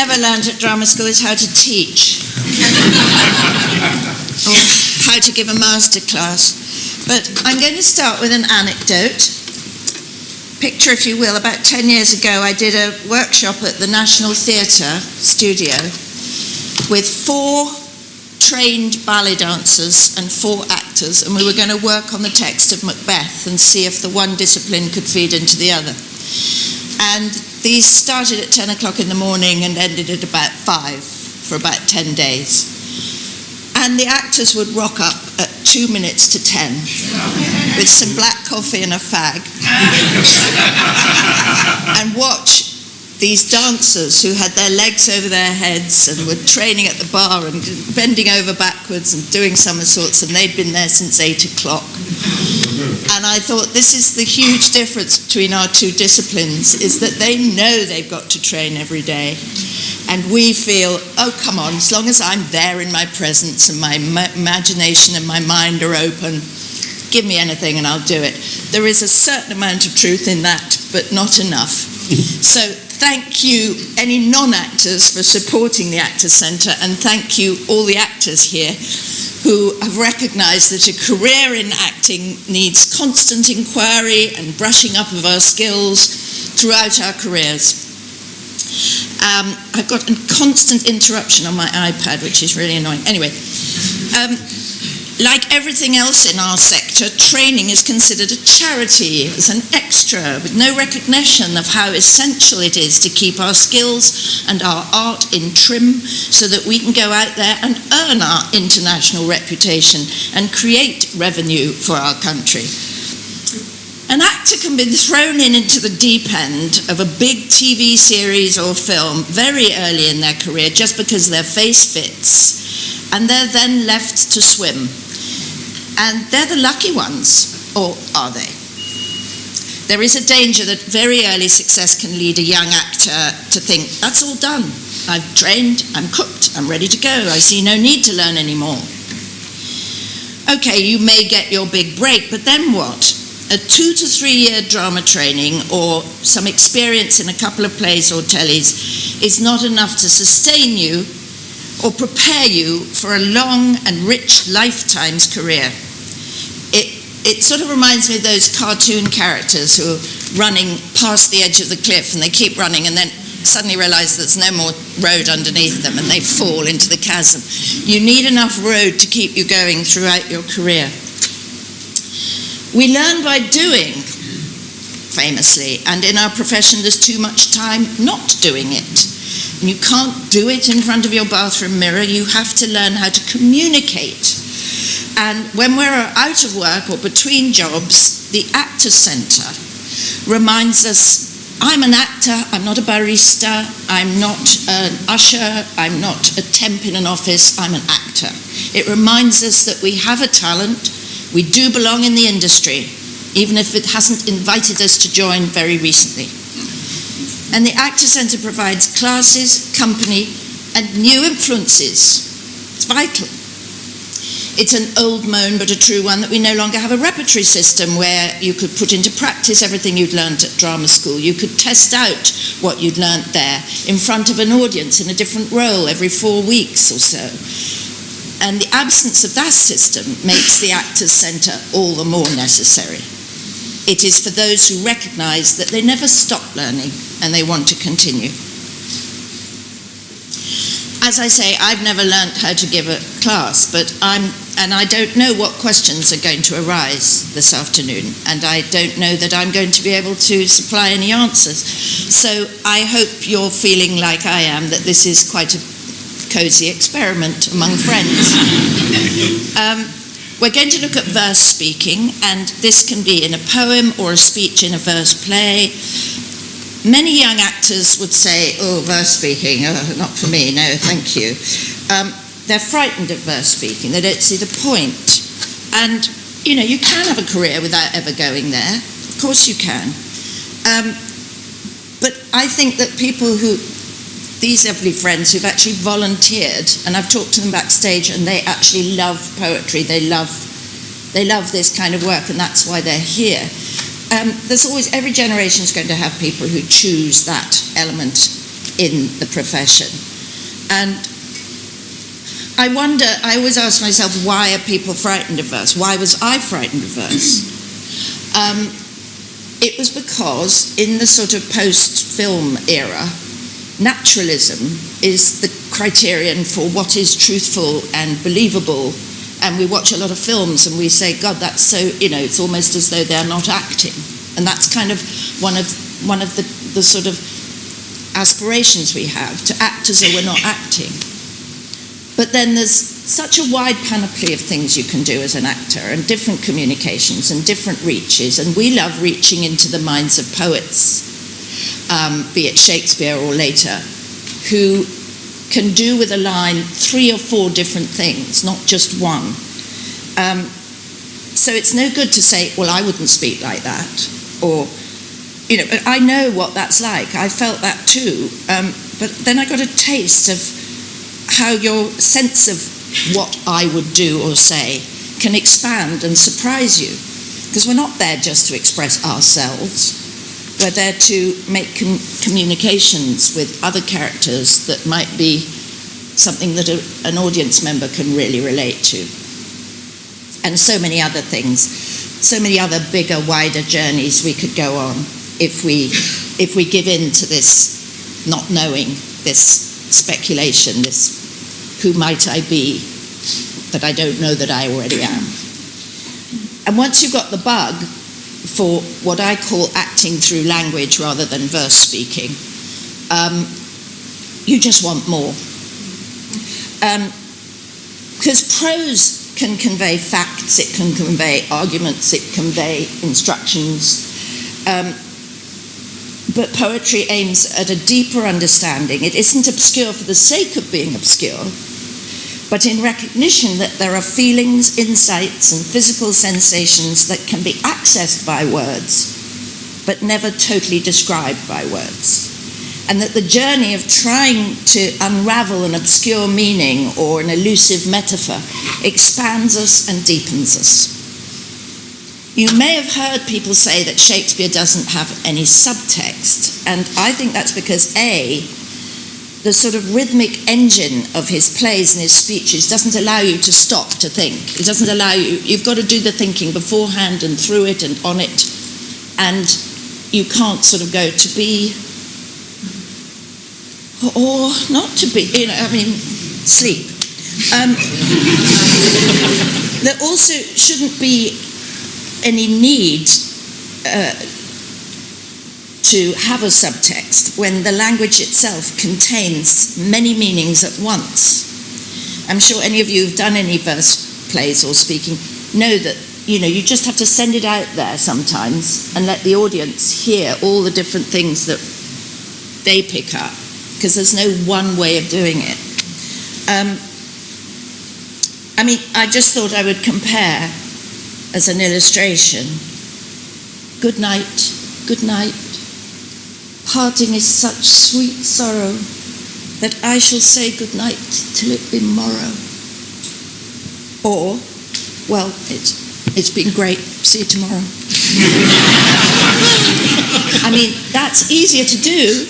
never learned at drama school is how to teach. Or how to give a masterclass. But I'm going to start with an anecdote. Picture, if you will, about 10 years ago, I did a workshop at the National Theatre studio with 4 trained ballet dancers and 4 actors, and we were going to work on the text of Macbeth and see if the one discipline could feed into the other. And these started at 10 o'clock in the morning and ended at about 5 for about 10 days. And the actors would rock up at 2 minutes to 10 with some black coffee and a fag and watch these dancers who had their legs over their heads and were training at the bar and bending over backwards and doing somersaults, and they'd been there since 8 o'clock. And I thought, this is the huge difference between our 2 disciplines, is that they know they've got to train every day. And we feel, oh, come on, as long as I'm there in my presence and my imagination and my mind are open, give me anything and I'll do it. There is a certain amount of truth in that, but not enough. So thank you, any non-actors, for supporting the Actors Centre, and thank you, all the actors here, who have recognised that a career in acting needs constant inquiry and brushing up of our skills throughout our careers. I've got a constant interruption on my iPad, which is really annoying. Anyway, like everything else in our sector, training is considered a charity, as an extra, with no recognition of how essential it is to keep our skills and our art in trim so that we can go out there and earn our international reputation and create revenue for our country. An actor can be thrown into the deep end of a big TV series or film very early in their career just because their face fits, and they're then left to swim. And they're the lucky ones, or are they? There is a danger that very early success can lead a young actor to think, that's all done. I've trained, I'm cooked, I'm ready to go. I see no need to learn anymore. Okay, you may get your big break, but then what? A 2 to 3 year drama training or some experience in a couple of plays or tellies is not enough to sustain you or prepare you for a long and rich lifetime's career. It sort of reminds me of those cartoon characters who are running past the edge of the cliff and they keep running and then suddenly realize there's no more road underneath them and they fall into the chasm. You need enough road to keep you going throughout your career. We learn by doing, famously, and in our profession there's too much time not doing it. And you can't do it in front of your bathroom mirror, you have to learn how to communicate. And when we're out of work or between jobs, the Actors Centre reminds us, I'm an actor, I'm not a barista, I'm not an usher, I'm not a temp in an office, I'm an actor. It reminds us that we have a talent, we do belong in the industry, even if it hasn't invited us to join very recently. And the Actors Centre provides classes, company, and new influences. It's vital. It's an old moan, but a true one, that we no longer have a repertory system where you could put into practice everything you'd learned at drama school. You could test out what you'd learnt there in front of an audience in a different role every 4 weeks or so. And the absence of that system makes the Actors Centre all the more necessary. It is for those who recognise that they never stop learning and they want to continue. As I say, I've never learnt how to give a class, but I don't know what questions are going to arise this afternoon, and I don't know that I'm going to be able to supply any answers. So I hope you're feeling like I am, that this is quite a cosy experiment among friends. We're going to look at verse speaking, and this can be in a poem or a speech in a verse play. Many young actors would say, oh, verse speaking, not for me, no, thank you. They're frightened of verse speaking, they don't see the point. And, you know, you can have a career without ever going there. Of course you can. But I think that people these lovely friends who've actually volunteered, and I've talked to them backstage, and they actually love poetry, they love this kind of work, and that's why they're here. There's always, every generation is going to have people who choose that element in the profession. And I wonder, I always ask myself, why are people frightened of verse? Why was I frightened of verse? It was because in the sort of post-film era, naturalism is the criterion for what is truthful and believable. And we watch a lot of films and we say, God, that's so, it's almost as though they're not acting. And that's kind of one of the sort of aspirations we have, to act as though we're not acting. But then there's such a wide panoply of things you can do as an actor, and different communications and different reaches, and we love reaching into the minds of poets, be it Shakespeare or later, who can do with a line 3 or 4 different things, not just one. So it's no good to say, well, I wouldn't speak like that, or, I know what that's like. I felt that too, but then I got a taste of how your sense of what I would do or say can expand and surprise you, because we're not there just to express ourselves. We're there to make communications with other characters that might be something that an audience member can really relate to. And so many other things, so many other bigger, wider journeys we could go on if we give in to this not knowing, this speculation, this who might I be that I don't know that I already am. And once you've got the bug for what I call acting through language rather than verse speaking, you just want more. Because prose can convey facts, it can convey arguments, it can convey instructions, but poetry aims at a deeper understanding. It isn't obscure for the sake of being obscure, but in recognition that there are feelings, insights, and physical sensations that can be accessed by words, but never totally described by words. And that the journey of trying to unravel an obscure meaning or an elusive metaphor expands us and deepens us. You may have heard people say that Shakespeare doesn't have any subtext, and I think that's because the sort of rhythmic engine of his plays and his speeches doesn't allow you to stop to think. It doesn't allow you've got to do the thinking beforehand and through it and on it, and you can't sort of go to be or not to be, sleep. There also shouldn't be any need to have a subtext when the language itself contains many meanings at once. I'm sure any of you who've done any verse plays or speaking know that, you just have to send it out there sometimes and let the audience hear all the different things that they pick up, because there's no one way of doing it. I just thought I would compare, as an illustration, good night, parting is such sweet sorrow that I shall say good night till it be morrow. Or, well, it's been great, see you tomorrow. That's easier to do,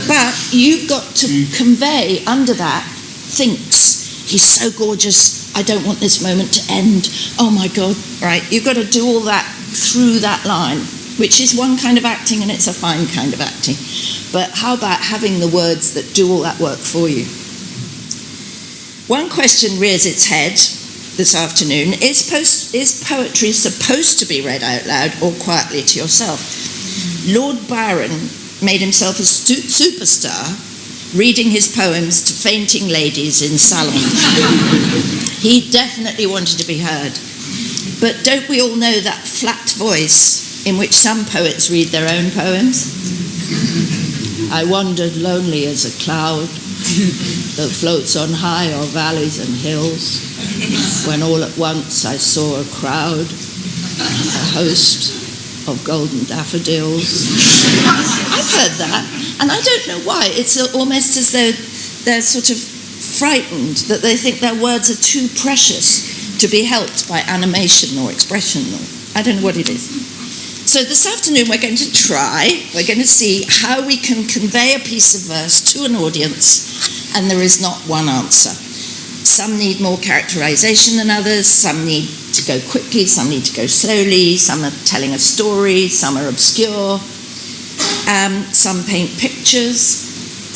but you've got to convey under that thinks. He's so gorgeous, I don't want this moment to end. Oh my God, right? You've got to do all that through that line, which is one kind of acting, and it's a fine kind of acting. But how about having the words that do all that work for you? One question rears its head this afternoon. Is poetry supposed to be read out loud or quietly to yourself? Lord Byron made himself a superstar reading his poems to fainting ladies in salons. He definitely wanted to be heard. But don't we all know that flat voice in which some poets read their own poems? I wandered lonely as a cloud that floats on high o'er valleys and hills, when all at once I saw a crowd, a host of golden daffodils. I've heard that, and I don't know why. It's almost as though they're sort of frightened, that they think their words are too precious to be helped by animation or expression. I don't know what it is. So this afternoon we're going to see how we can convey a piece of verse to an audience, and there is not one answer. Some need more characterization than others, some need to go quickly, some need to go slowly, some are telling a story, some are obscure, some paint pictures.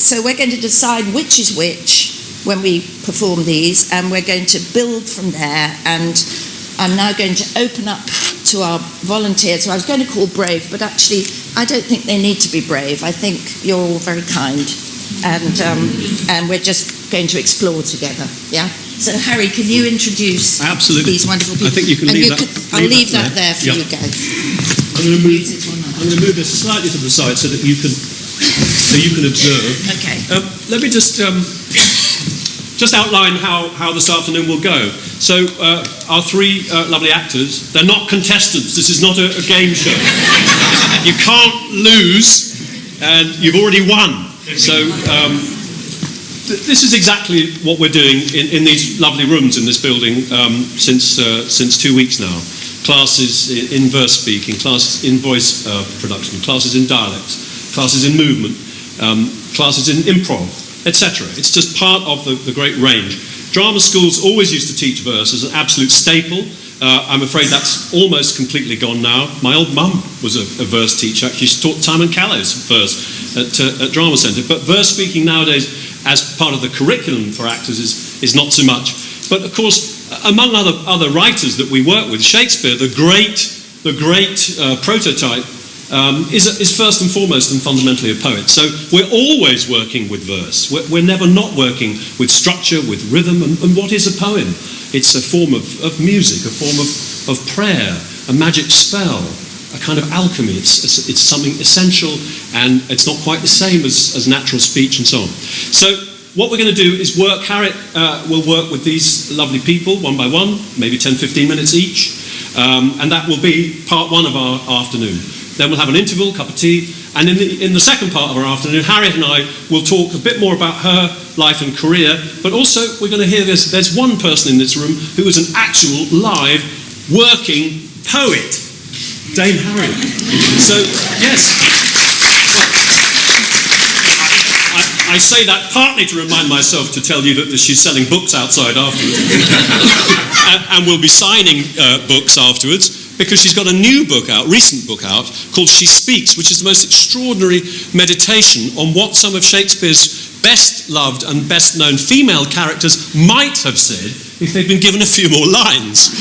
So we're going to decide which is which when we perform these, and we're going to build from there. And I'm now going to open up to our volunteers, who I was going to call brave, but actually I don't think they need to be brave. I think you're all very kind, and we're just going to explore together. Yeah. So Harry, can you introduce these wonderful people? I think you can leave that. I'll leave that there for you guys. I'm going to move this slightly to the side so that you can observe. Okay. Let me just outline how this afternoon will go. So our three lovely actors, they're not contestants. This is not a game show. You can't lose, and you've already won. So this is exactly what we're doing in these lovely rooms in this building since 2 weeks now. Classes in verse speaking, classes in voice production, classes in dialects, classes in movement, classes in improv, etc. It's just part of the great range. Drama schools always used to teach verse as an absolute staple. I'm afraid that's almost completely gone now. My old mum was a verse teacher. Actually, she taught Timon Callow's verse at Drama Centre. But verse speaking nowadays, as part of the curriculum for actors, is not so much. But of course, among other writers that we work with, Shakespeare, the great prototype, is first and foremost and fundamentally a poet. So we're always working with verse. We're never not working with structure, with rhythm. And what is a poem? It's a form of music, a form of prayer, a magic spell, a kind of alchemy. It's something essential, and it's not quite the same as natural speech and so on. So what we're going to do is work. Harriet will work with these lovely people one by one, maybe 10-15 minutes each, and that will be part one of our afternoon. Then we'll have an interval, cup of tea, and in the second part of our afternoon, Harriet and I will talk a bit more about her life and career, but also we're going to hear there's one person in this room who is an actual live working poet, Dame Harriet. So, yes. I say that partly to remind myself to tell you that she's selling books outside afterwards. and we'll be signing books afterwards, because she's got a new book out, recent book out, called She Speaks, which is the most extraordinary meditation on what some of Shakespeare's best loved and best known female characters might have said if they'd been given a few more lines.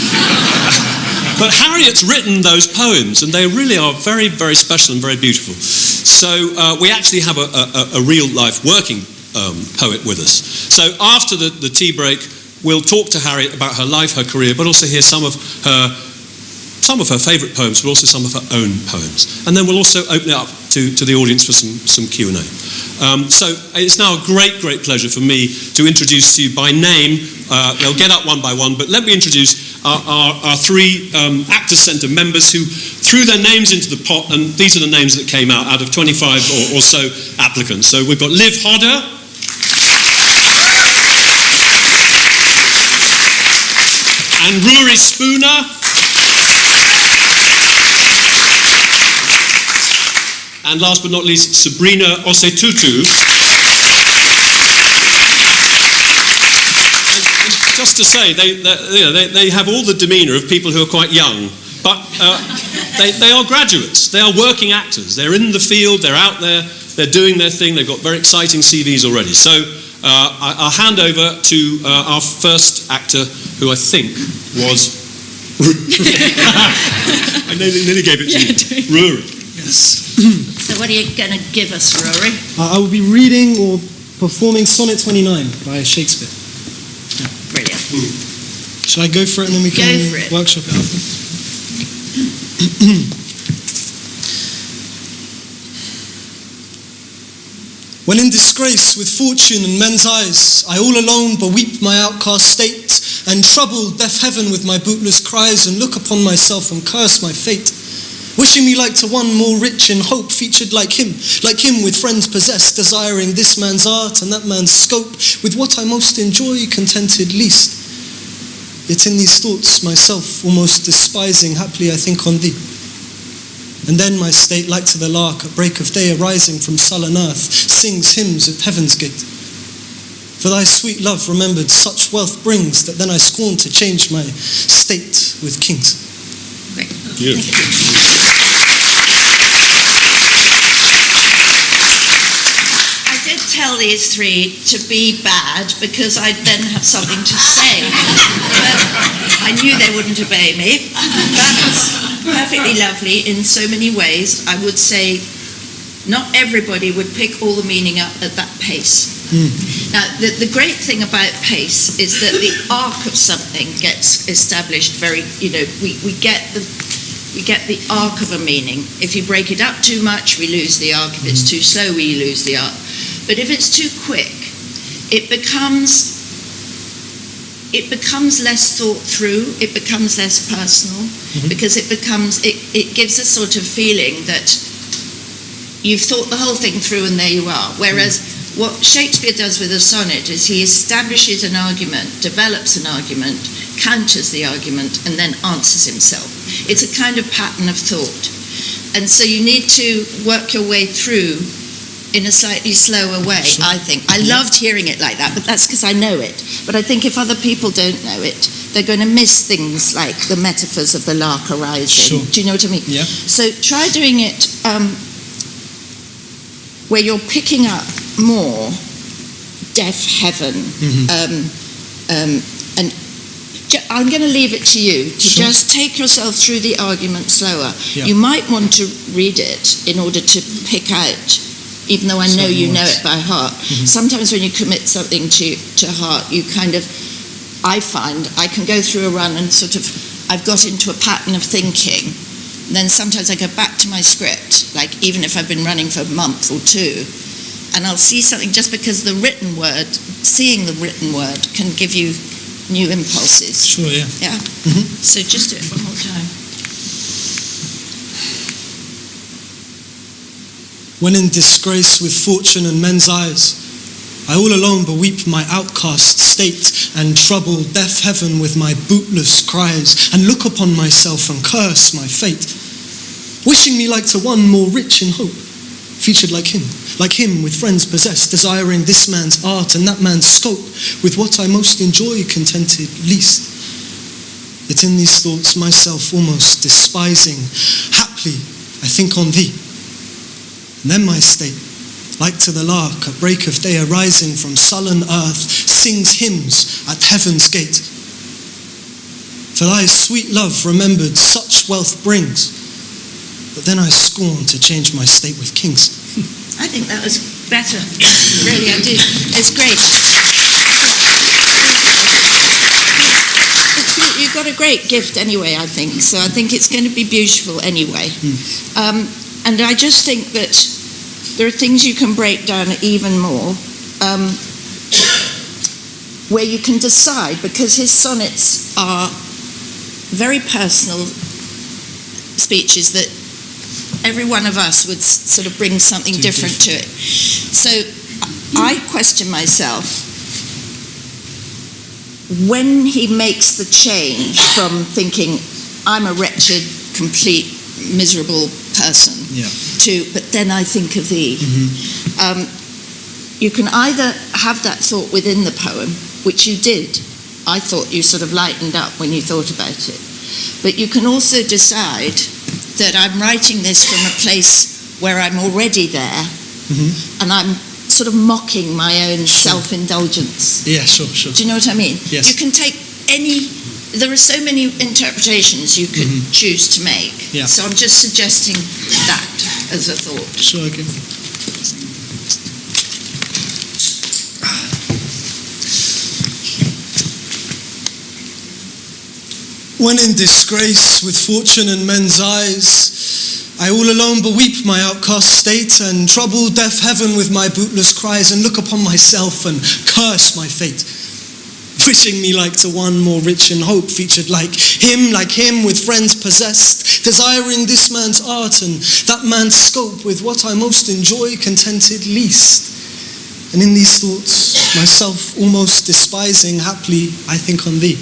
But Harriet's written those poems, and they really are very, very special and very beautiful. So we actually have a real-life working poet with us. So after the tea break, we'll talk to Harriet about her life, her career, but also hear some of her favourite poems, but also some of her own poems. And then we'll also open it up to the audience for some Q&A. So it's now a great, great pleasure for me to introduce to you by name. They'll get up one by one, but let me introduce our three Actors Centre members who threw their names into the pot, and these are the names that came out of 25 or so applicants. So we've got Liv Hodder, and Ruari Spooner, and last but not least, Sabrena Osei-Tutu. And just to say, they have all the demeanour of people who are quite young, but they are graduates. They are working actors. They're in the field. They're out there. They're doing their thing. They've got very exciting CVs already. So I'll hand over to our first actor, who I think was... I nearly gave it to you. Ruari. Yes. So what are you going to give us, Ruari? I will be reading or performing Sonnet 29 by Shakespeare. Yeah. Brilliant. Shall I go for it and then we can workshop it after? When in disgrace with fortune and men's eyes, I all alone beweep my outcast state, and trouble deaf heaven with my bootless cries, and look upon myself and curse my fate. Wishing me like to one more rich in hope, featured like him with friends possessed, desiring this man's art and that man's scope, with what I most enjoy contented least. Yet in these thoughts myself almost despising, haply I think on thee. And then my state, like to the lark at break of day arising from sullen earth, sings hymns at heaven's gate. For thy sweet love remembered such wealth brings that then I scorn to change my state with kings. Great. Beautiful. I did tell these three to be bad because I'd then have something to say. But I knew they wouldn't obey me. That was perfectly lovely in so many ways. I would say not everybody would pick all the meaning up at that pace. Now, the great thing about pace is that the arc of something gets established very, we get the arc of a meaning. If you break it up too much, we lose the arc. If it's too slow, we lose the arc. But if it's too quick, it becomes less thought through, it becomes less personal, because it gives a sort of feeling that you've thought the whole thing through and there you are. Whereas what Shakespeare does with a sonnet is he establishes an argument, develops an argument, counters the argument, and then answers himself. It's a kind of pattern of thought. And so you need to work your way through in a slightly slower way, sure. I think. I loved hearing it like that, but that's because I know it. But I think if other people don't know it, they're going to miss things like the metaphors of the lark arising. Sure. Do you know what I mean? Yeah. So try doing it where you're picking up more deaf heaven. And I'm going to leave it to you to Sure. just take yourself through the argument slower. Yeah. You might want to read it in order to pick out, even though I know you know it by heart. Sometimes when you commit something to heart, you kind of, I find, I can go through a run and sort of, I've got into a pattern of thinking. And then sometimes I go back to my script, like even if I've been running for a month or two, and I'll see something just because the written word, seeing the written word can give you new impulses. Sure, yeah. Yeah? So just do it one more time. When in disgrace with fortune and men's eyes, I all alone beweep my outcast state and trouble deaf heaven with my bootless cries and look upon myself and curse my fate, wishing me like to one more rich in hope, featured like him with friends possessed, desiring this man's art and that man's scope with what I most enjoy contented least. Yet in these thoughts myself almost despising, haply I think on thee. And then my state, like to the lark at break of day arising from sullen earth, sings hymns at heaven's gate. For thy sweet love remembered such wealth brings, but then I scorn to change my state with kings. I think that was better. Really, I do. It's great. You've got a great gift anyway, I think. So I think it's going to be beautiful anyway. And I just think that there are things you can break down even more, where you can decide, because his sonnets are very personal speeches that every one of us would sort of bring something different to it. So I question myself, when he makes the change from thinking, I'm a wretched, complete, miserable person, to, but then I think of thee. You can either have that thought within the poem, which you did. I thought you sort of lightened up when you thought about it. But you can also decide that I'm writing this from a place where I'm already there, and I'm sort of mocking my own self-indulgence. Yeah, sure. Do you know what I mean? Yes. You can take there are so many interpretations you could choose to make. Yeah. So I'm just suggesting that as a thought. Sure, okay. When in disgrace with fortune and men's eyes, I all alone beweep my outcast state and trouble deaf heaven with my bootless cries and look upon myself and curse my fate, wishing me like to one more rich in hope, featured like him with friends possessed, desiring this man's art and that man's scope with what I most enjoy contented least. And in these thoughts, myself almost despising, haply I think on thee.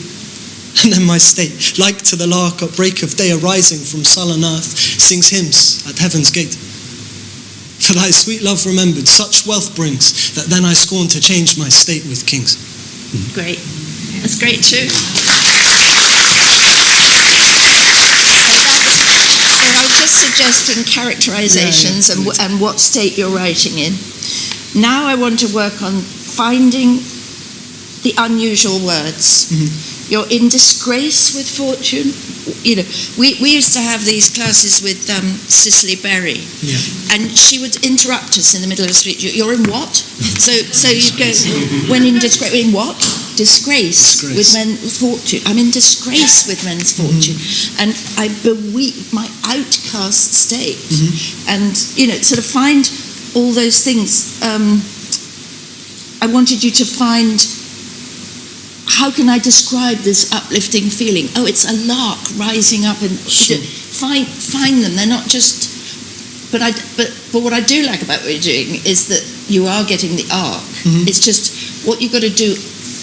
And then my state, like to the lark at break of day arising from sullen earth, sings hymns at heaven's gate. For thy sweet love remembered, such wealth brings, that then I scorn to change my state with kings. Great. That's great too. So I was just suggesting characterizations and what state you're writing in. Now I want to work on finding the unusual words. You're in disgrace with fortune. You know, we used to have these classes with Cicely Berry, and she would interrupt us in the middle of the speech. You're in what? So you'd go, when in disgrace, in what? Disgrace with men's fortune. I'm in disgrace with men's fortune, and I beweep my outcast state. And you know, sort of find all those things. I wanted you to find, how can I describe this uplifting feeling? Oh, it's a lark rising up, and find them. They're not just. But what I do like about what you're doing is that you are getting the arc. It's just what you've got to do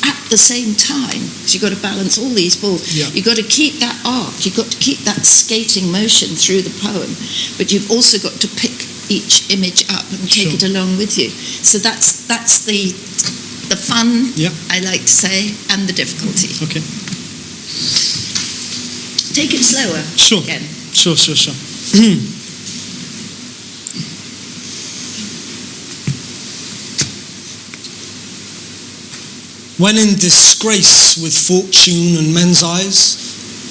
at the same time. So you've got to balance all these balls. You've got to keep that arc. You've got to keep that skating motion through the poem. But you've also got to pick each image up and take it along with you. So that's the fun, I like to say, and the difficulty. Okay. Take it slower. Sure. Again. Sure. When in disgrace with fortune and men's eyes,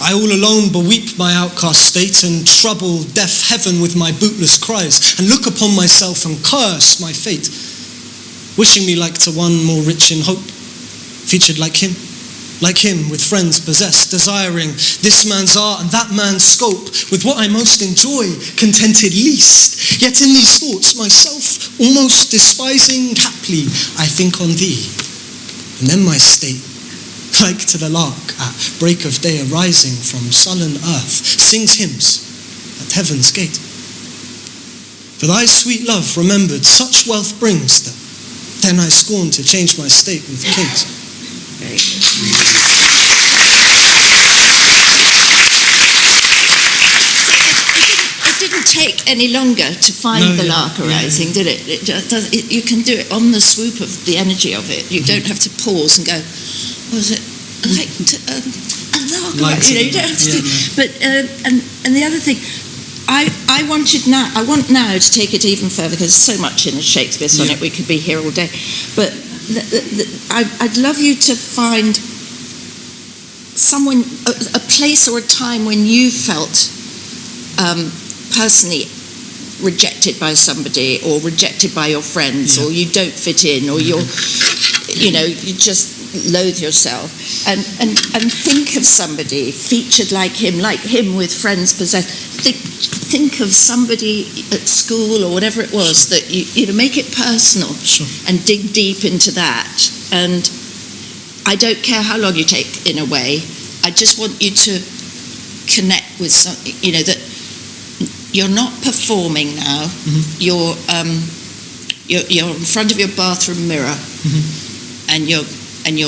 I all alone beweep my outcast state and trouble deaf heaven with my bootless cries, and look upon myself and curse my fate, wishing me like to one more rich in hope, featured like him with friends possessed, desiring this man's art and that man's scope, with what I most enjoy, contented least. Yet in these thoughts myself almost despising, haply I think on thee. And then my state, like to the lark at break of day arising from sullen earth, sings hymns at heaven's gate. For thy sweet love remembered, such wealth brings that then I scorn to change my state with kings. It didn't take any longer to find the lark arising, did it? You can do it on the swoop of the energy of it. You don't have to pause and go, was it like a lark? You don't have to do. But and the other thing, I want now to take it even further, because there's so much in a Shakespeare sonnet, we could be here all day. But I'd love you to find someone, a place or a time when you felt personally rejected by somebody, or rejected by your friends, or you don't fit in, or you just loathe yourself, and think of somebody featured like him with friends possessed. Think of somebody at school or whatever it was that you make it personal, and dig deep into that. And I don't care how long you take in a way. I just want you to connect with something, that you're not performing now. You're in front of your bathroom mirror, and you're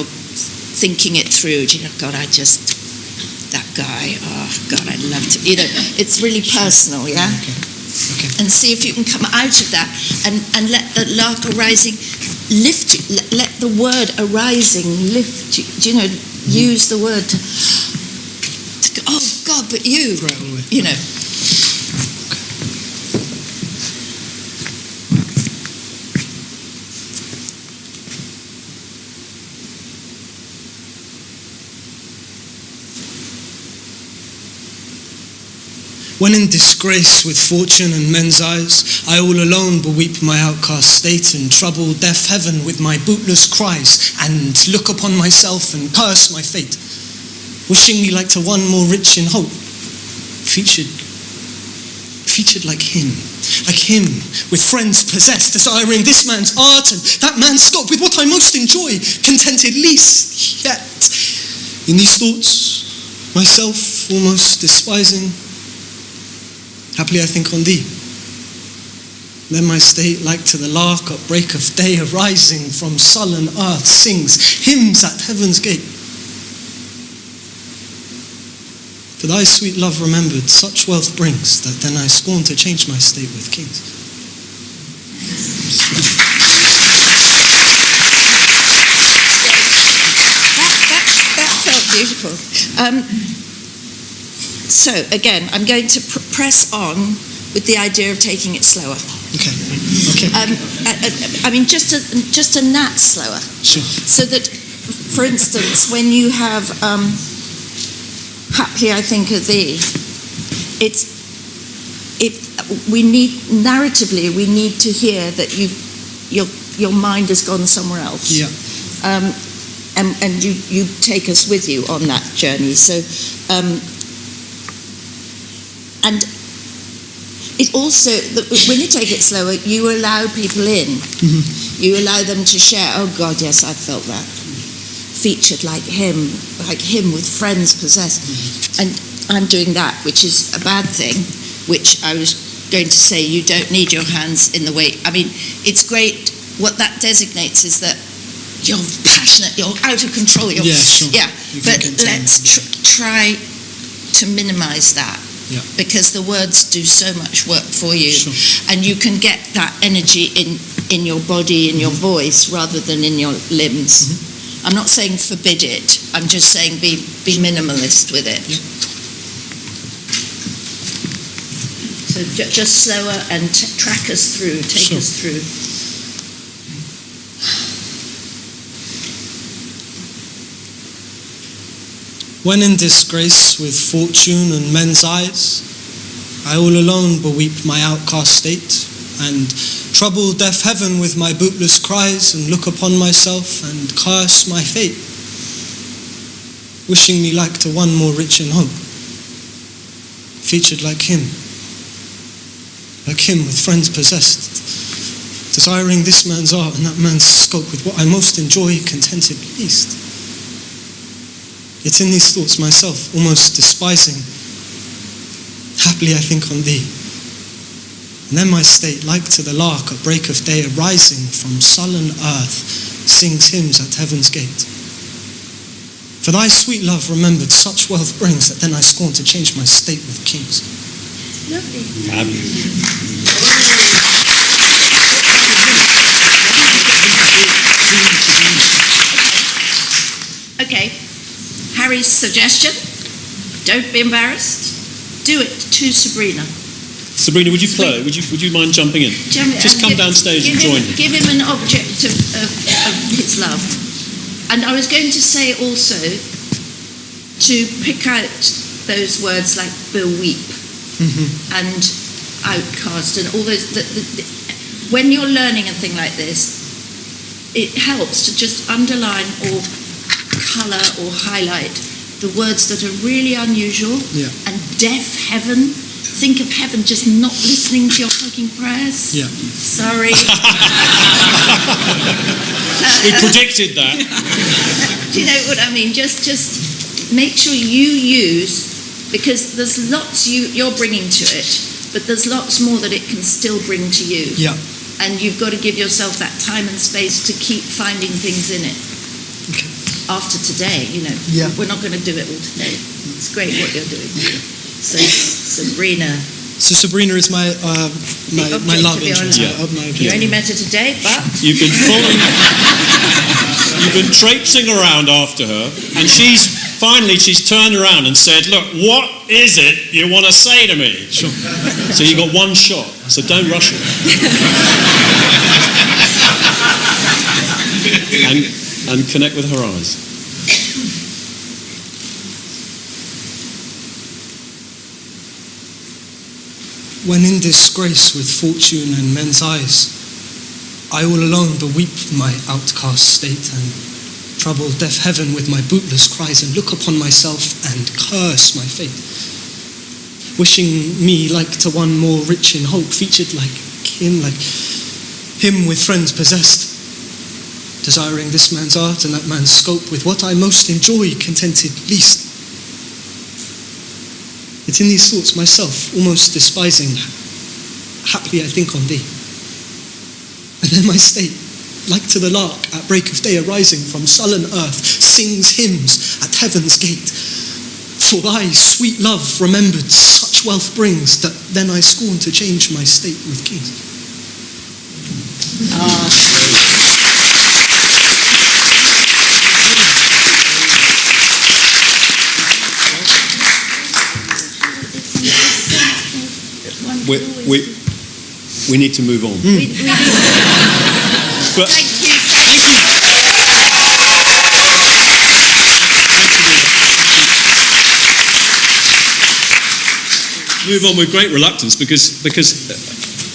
thinking it through. God, that guy, oh God, I'd love to, it's really personal, yeah? Okay. And see if you can come out of that and let the lark arising lift you, let the word arising lift you, use the word to go, oh God, but you, When in disgrace with fortune and men's eyes, I all alone beweep my outcast state and trouble deaf heaven with my bootless cries, and look upon myself and curse my fate, wishing me like to one more rich in hope, featured like him with friends possessed, desiring this man's art and that man's scope, with what I most enjoy, contented least. Yet in these thoughts myself almost despising, haply I think on thee. Then my state, like to the lark at break of day arising from sullen earth, sings hymns at heaven's gate. For thy sweet love remembered, such wealth brings, that then I scorn to change my state with kings. That felt beautiful. So again, I'm going to press on with the idea of taking it slower. Okay. I mean, just a gnat slower. Sure. So that, for instance, when you have "Haply I think of thee," we need to hear that your mind has gone somewhere else. Yeah. And you take us with you on that journey. So, and it also, when you take it slower, you allow people in. Mm-hmm. You allow them to share. Oh God, yes, I felt that. Featured like him with friends possessed. Mm-hmm. And I'm doing that, which is a bad thing, which I was going to say, you don't need your hands in the way. I mean, it's great. What that designates is that you're passionate, you're out of control. Yeah, sure. Yeah, but let's try to minimize that. Yeah. Because the words do so much work for you. Sure. And you can get that energy in your body, in your voice, rather than in your limbs. Mm-hmm. I'm not saying forbid it, I'm just saying be minimalist with it. Yeah. So just slower and track us through, take Sure. us through. When in disgrace with fortune and men's eyes, I all alone beweep my outcast state, and trouble deaf heaven with my bootless cries, and look upon myself and curse my fate, wishing me like to one more rich in hope, featured like him with friends possessed, desiring this man's art and that man's scope, with what I most enjoy contented least. Yet in these thoughts myself, almost despising, haply I think on thee. And then my state, like to the lark at break of day arising from sullen earth, sings hymns at heaven's gate. For thy sweet love remembered, such wealth brings, that then I scorn to change my state with kings. Lovely. Okay. Harry's suggestion, don't be embarrassed, do it to Sabrena. Sabrena, would you play? Would you mind jumping in? Just come downstage and join me. Give him an object of his love. And I was going to say also to pick out those words like beweep and outcast and all those. When you're learning a thing like this, it helps to just underline or colour or highlight the words that are really unusual. Yeah. And deaf heaven. Think of heaven just not listening to your fucking prayers. Yeah. Sorry. We predicted that. Do you know what I mean? Just make sure you use, because there's lots you're bringing to it, but there's lots more that it can still bring to you. Yeah. And you've got to give yourself that time and space to keep finding things in it. Okay. After today, Yeah. we're not going to do it all today. It's great what you're doing. So Sabrena. So Sabrena is my love interest. You only met her today, but You've been traipsing around after her, and she's turned around and said, "Look, what is it you want to say to me?" Sure. So you got one shot. So don't rush it. and connect with her eyes. When in disgrace with fortune and men's eyes, I all alone beweep my outcast state, and trouble deaf heaven with my bootless cries, and look upon myself and curse my fate, wishing me like to one more rich in hope, featured like him with friends possessed, desiring this man's art and that man's scope, with what I most enjoy contented least. It's in these thoughts myself, almost despising, haply I think on thee. And then my state, like to the lark at break of day arising from sullen earth, sings hymns at heaven's gate. For thy sweet love remembered such wealth brings, that then I scorn to change my state with kings. We need to move on. But Thank you. move on with great reluctance because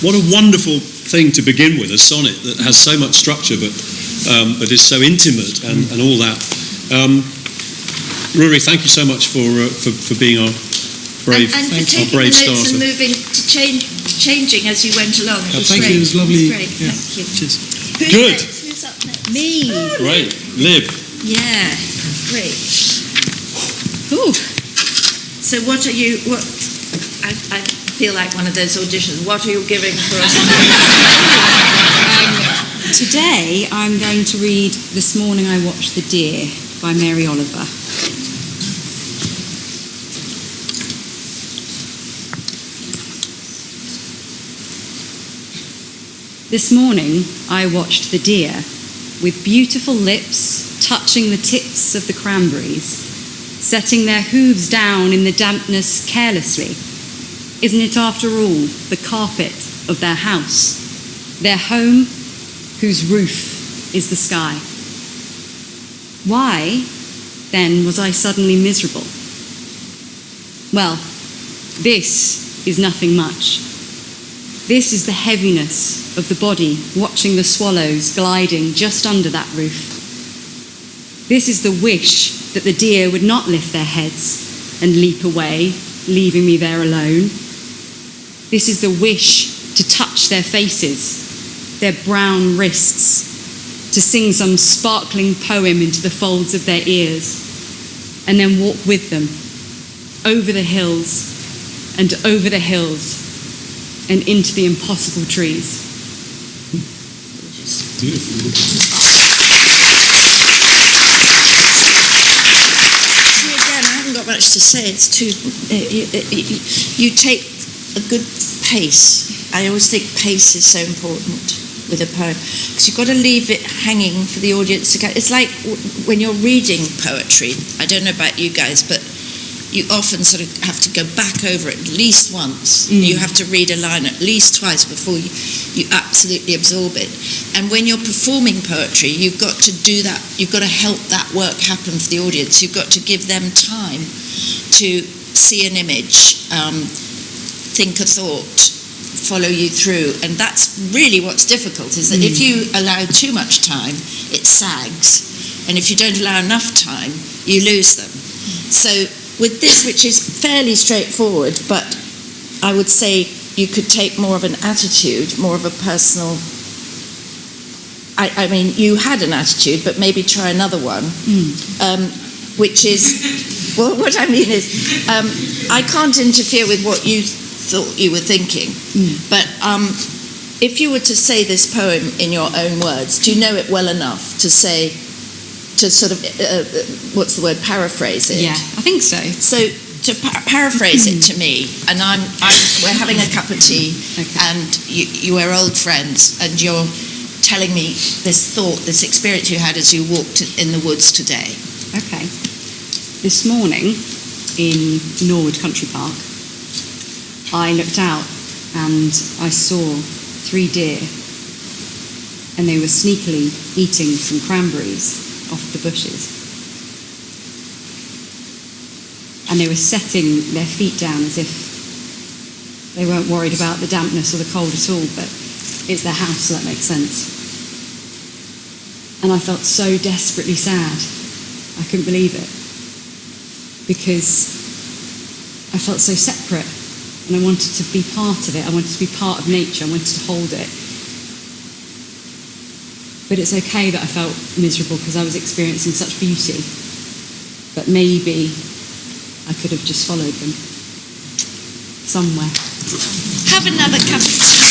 what a wonderful thing to begin with, a sonnet that has so much structure but is so intimate and all that. Ruari, thank you so much for being our brave and for taking our brave the notes starter. and moving to changing as you went along. It was thank great. you, it was lovely. It was great. Yeah. Thank you. Cheers. Who's Good. next? Who's up next? Me. Great. Liv. Yeah, great. Ooh. So what are you, I feel like one of those auditions. What are you giving for us? Today I'm going to read This Morning I Watched the Deer by Mary Oliver. This morning I watched the deer with beautiful lips touching the tips of the cranberries, setting their hooves down in the dampness carelessly. Isn't it, after all, the carpet of their house, their home whose roof is the sky? Why, then, was I suddenly miserable? Well, this is nothing much. This is the heaviness of the body watching the swallows gliding just under that roof. This is the wish that the deer would not lift their heads and leap away, leaving me there alone. This is the wish to touch their faces, their brown wrists, to sing some sparkling poem into the folds of their ears, and then walk with them over the hills and over the hills and into the impossible trees. Beautiful. Again, I haven't got much to say. It's too. You take a good pace. I always think pace is so important with a poem because you've got to leave it hanging for the audience to go. It's like when you're reading poetry. I don't know about you guys, but you often sort of have to go back over it at least once. You have to read a line at least twice before you absolutely absorb it. And when you're performing poetry, you've got to do that. You've got to help that work happen for the audience. You've got to give them time to see an image, think a thought, follow you through. And that's really what's difficult, is that if you allow too much time, it sags. And if you don't allow enough time, you lose them. So with this, which is fairly straightforward, but I would say you could take more of an attitude, more of a personal... I mean, you had an attitude, but maybe try another one, which is... Well, what I mean is, I can't interfere with what you thought you were thinking, but if you were to say this poem in your own words, do you know it well enough to say... to sort of, what's the word, paraphrase it? Yeah, I think so. So to paraphrase it to me, and we're having a cup of tea, and you are old friends, and you're telling me this thought, this experience you had as you walked in the woods today. Okay. This morning in Norwood Country Park, I looked out and I saw 3 deer, and they were sneakily eating some cranberries off the bushes, and they were setting their feet down as if they weren't worried about the dampness or the cold at all, but it's their house, so that makes sense. And I felt so desperately sad. I couldn't believe it, because I felt so separate, and I wanted to be part of it. I wanted to be part of nature. I wanted to hold it. But it's okay that I felt miserable because I was experiencing such beauty. But maybe I could have just followed them somewhere. Have another cup of tea.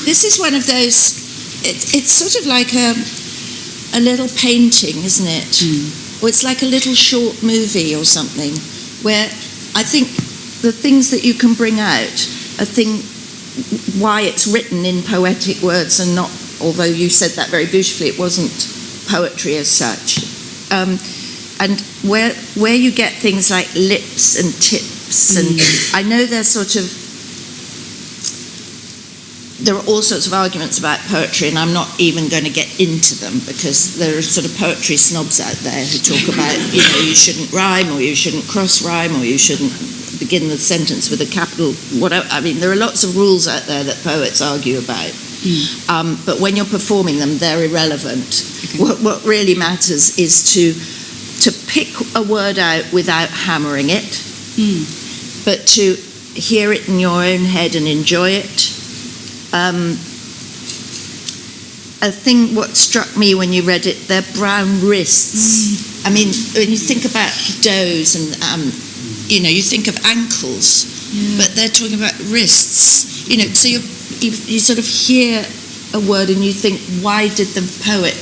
This is one of those, it's sort of like a little painting, isn't it? Or it's like a little short movie or something, where I think the things that you can bring out are why it's written in poetic words and not, although you said that very beautifully, it wasn't poetry as such. And where you get things like lips and tips, and I know they're sort of, there are all sorts of arguments about poetry, and I'm not even going to get into them, because there are sort of poetry snobs out there who talk about, you shouldn't rhyme, or you shouldn't cross rhyme, or you shouldn't begin the sentence with a capital whatever. I mean, there are lots of rules out there that poets argue about. But when you're performing them, they're irrelevant. Okay. What really matters is to pick a word out without hammering it, but to hear it in your own head and enjoy it. What struck me when you read it, their brown wrists. I mean, when you think about does and, you think of ankles, but they're talking about wrists. So you sort of hear a word and you think, why did the poet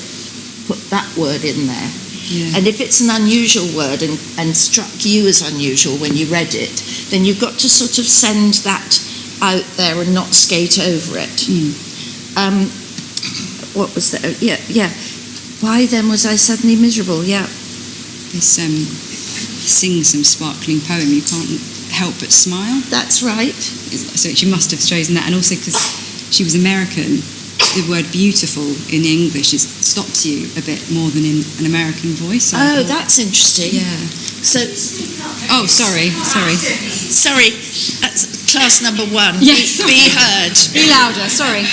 put that word in there? Yeah. And if it's an unusual word and struck you as unusual when you read it, then you've got to sort of send that out there and not skate over it. What was that? Yeah. Why then was I suddenly miserable? Yeah. This sing some sparkling poem, you can't help but smile. That's right. So she must have chosen that, and also because she was American, the word beautiful in English stops you a bit more than in an American voice. So that's interesting. Yeah. So. Oh, sorry. That's class number 1. Yes. Be heard. Be louder. Sorry.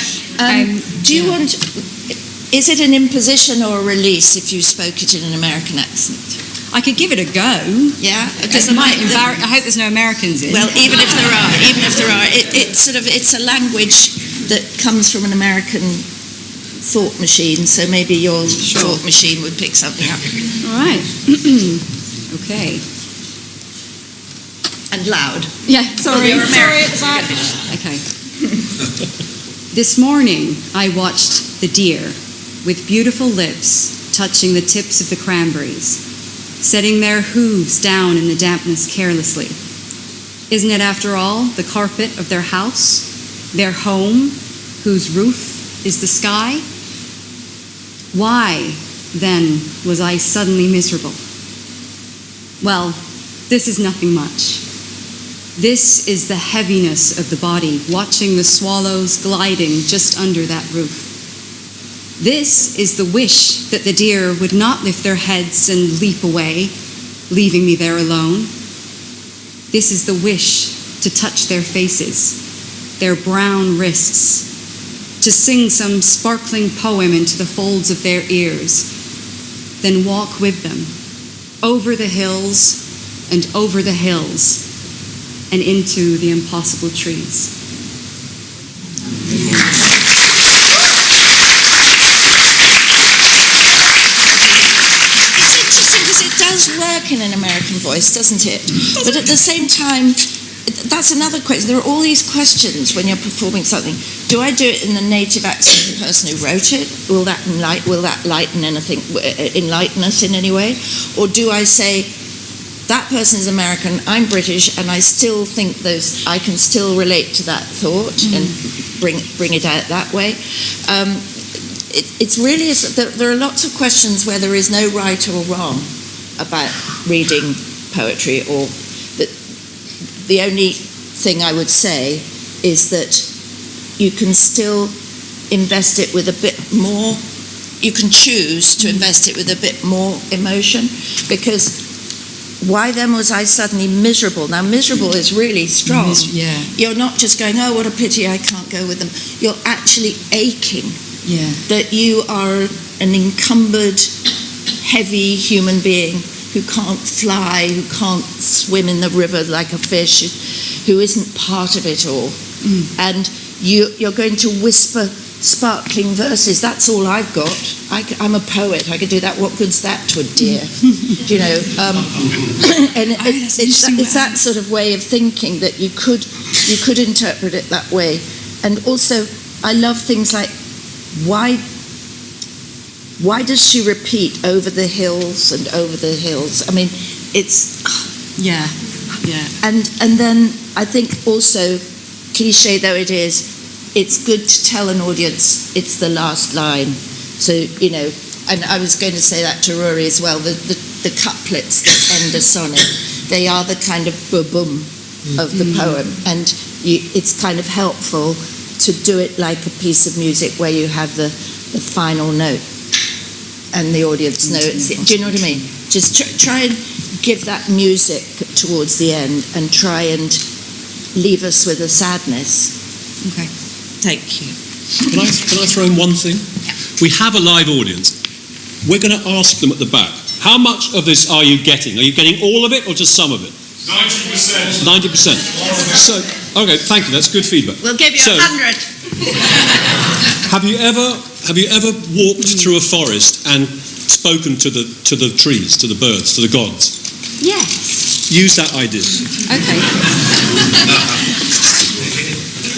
Do you want? Is it an imposition or a release if you spoke it in an American accent? I could give it a go. Yeah, because I hope there's no Americans in. Well, even if there are, it's a language that comes from an American thought machine. So maybe your thought machine would pick something up. All right. Okay. And loud. Yeah. Sorry. Well, you're American. Okay. This morning, I watched the deer with beautiful lips touching the tips of the cranberries, setting their hooves down in the dampness carelessly. Isn't it, after all, the carpet of their house, their home, whose roof is the sky? Why, then, was I suddenly miserable? Well, this is nothing much. This is the heaviness of the body, watching the swallows gliding just under that roof. This is the wish that the deer would not lift their heads and leap away, leaving me there alone. This is the wish to touch their faces, their brown wrists, to sing some sparkling poem into the folds of their ears, then walk with them, over the hills and over the hills, and into the impossible trees. It does work in an American voice, doesn't it? But at the same time, that's another question. There are all these questions when you're performing something. Do I do it in the native accent of the person who wrote it? Will that enlighten us in any way? Or do I say, that person is American, I'm British, and I still think I can still relate to that thought and bring it out that way? It's really, there are lots of questions where there is no right or wrong about reading poetry, or the only thing I would say is that you can still invest it with a bit more, you can choose to invest it with a bit more emotion, because why then was I suddenly miserable? Now, miserable is really strong. You're not just going, oh, what a pity I can't go with them. You're actually aching that you are an encumbered, heavy human being who can't fly, who can't swim in the river like a fish, who isn't part of it all. And you're going to whisper sparkling verses. That's all I've got. I'm a poet. I could do that. What good's that to a deer? Do you know? And it's that sort of way of thinking that you could interpret it that way. And also, I love things like, why why does she repeat over the hills and over the hills? I mean, it's... Yeah. And then I think also, cliche though it is, it's good to tell an audience it's the last line. So, you know, and I was going to say that to Ruari as well, the couplets that end a sonnet, they are the kind of boom of the poem. And it's kind of helpful to do it like a piece of music where you have the final note and the audience knows. Do you know what I mean? Just try and give that music towards the end and try and leave us with a sadness. Okay. Thank you. Can I throw in one thing? Yeah. We have a live audience. We're going to ask them at the back, how much of this are you getting? Are you getting all of it or just some of it? 90%. 90%. So, okay, thank you. That's good feedback. We'll give you 100. Have you ever walked through a forest and spoken to the trees, to the birds, to the gods? Yes. Use that idea. Okay.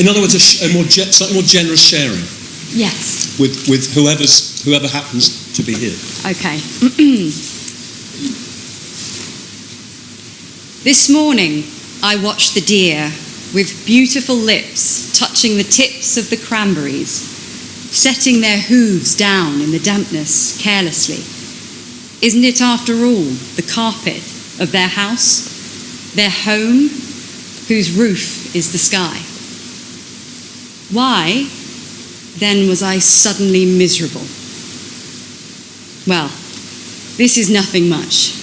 In other words, slightly more generous sharing Yes. with whoever happens to be here. Okay. This morning, I watched the deer with beautiful lips touching the tips of the cranberries, setting their hooves down in the dampness carelessly. Isn't it, after all, the carpet of their house, their home, whose roof is the sky? Why, then, was I suddenly miserable? Well, this is nothing much.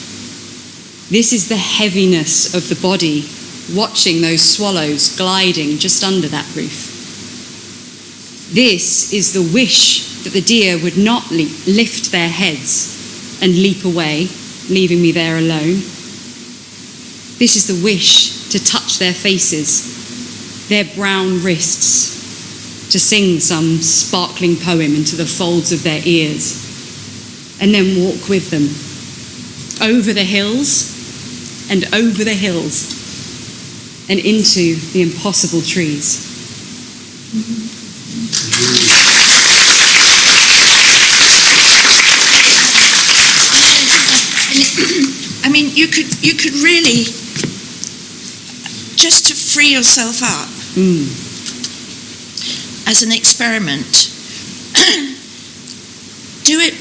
This is the heaviness of the body watching those swallows gliding just under that roof. This is the wish that the deer would not lift their heads and leap away, leaving me there alone. This is the wish to touch their faces, their brown wrists, to sing some sparkling poem into the folds of their ears, and then walk with them over the hills and over the hills and into the impossible trees. I mean, you could really, just to free yourself up, as an experiment, do it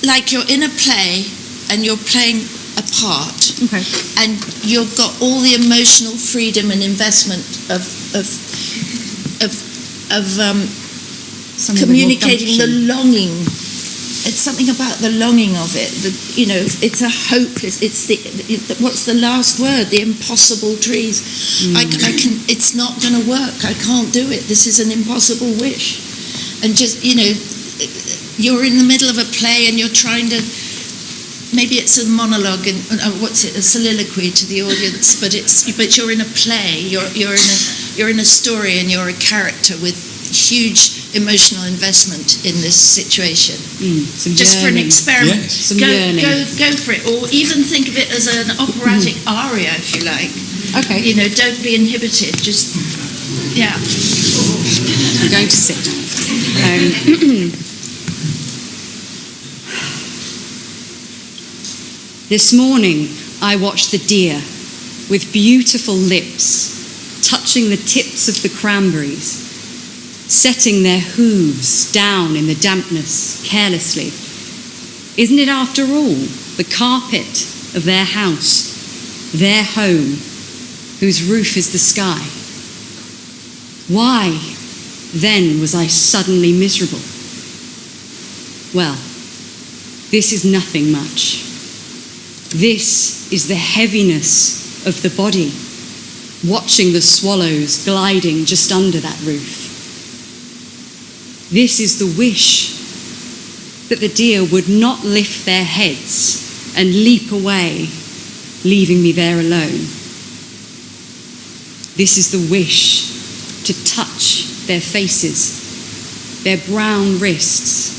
like you're in a play and you're playing a part, and you've got all the emotional freedom and investment of communicating the longing. It's something about the longing of it. It's a hopeless. It's what's the last word? The impossible trees. I can. It's not going to work. I can't do it. This is an impossible wish. And just you're in the middle of a play and you're trying to. Maybe it's a monologue and a soliloquy to the audience, but you're in a play. You're in a story and you're a character with huge emotional investment in this situation. Just for an experiment. Yes. Go for it, or even think of it as an operatic aria, if you like. Okay. Don't be inhibited. Just I'm going to sit. This morning, I watched the deer with beautiful lips touching the tips of the cranberries, setting their hooves down in the dampness carelessly. Isn't it, after all, the carpet of their house, their home, whose roof is the sky? Why, then, was I suddenly miserable? Well, this is nothing much. This is the heaviness of the body, watching the swallows gliding just under that roof. This is the wish that the deer would not lift their heads and leap away, leaving me there alone. This is the wish to touch their faces, their brown wrists,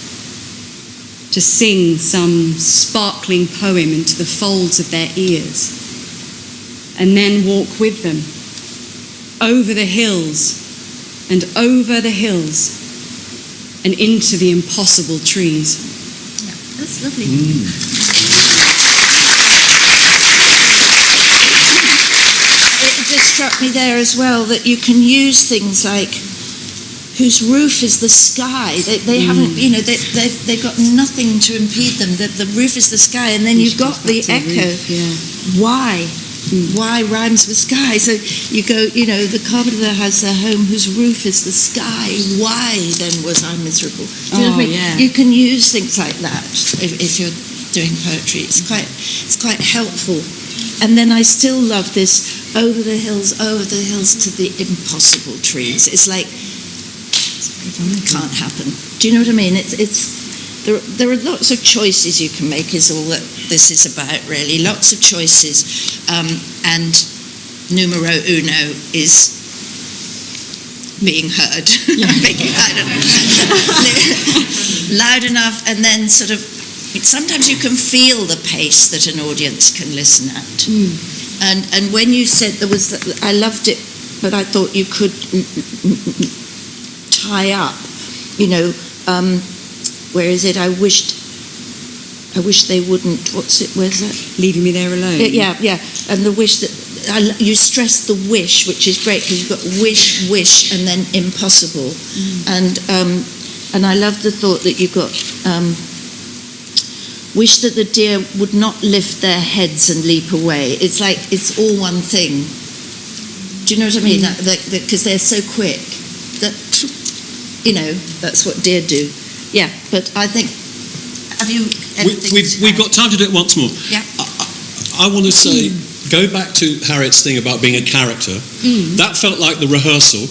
to sing some sparkling poem into the folds of their ears, and then walk with them over the hills and over the hills and into the impossible trees. That's lovely. It just struck me there as well that you can use things like whose roof is the sky. They haven't, they've got nothing to impede them. The roof is the sky, and then you've got the echo. Why? Why rhymes with sky? So you go, the carpenter has a home whose roof is the sky. Why then was I miserable? Do you know what I mean? Yeah. You can use things like that if you're doing poetry. It's quite helpful. And then I still love this over the hills to the impossible trees. It's like it can't happen. Do you know what I mean? There are lots of choices you can make, is all that this is about, really. Lots of choices. And numero uno is being heard. Loud enough, and then sort of, sometimes you can feel the pace that an audience can listen at. And when you said there was, I loved it, but I thought you could tie up, where is it? I wish they wouldn't. What's it? Where's that? Leaving me there alone. Yeah. And the wish that you stress the wish, which is great because you've got wish, and then impossible. And I love the thought that you got. Wish that the deer would not lift their heads and leap away. It's like it's all one thing. Do you know what I mean? Because they're so quick that that's what deer do. Yeah, but I think, have you anything We've got time to do it once more. Yeah. I want to say, go back to Harriet's thing about being a character. That felt like the rehearsal.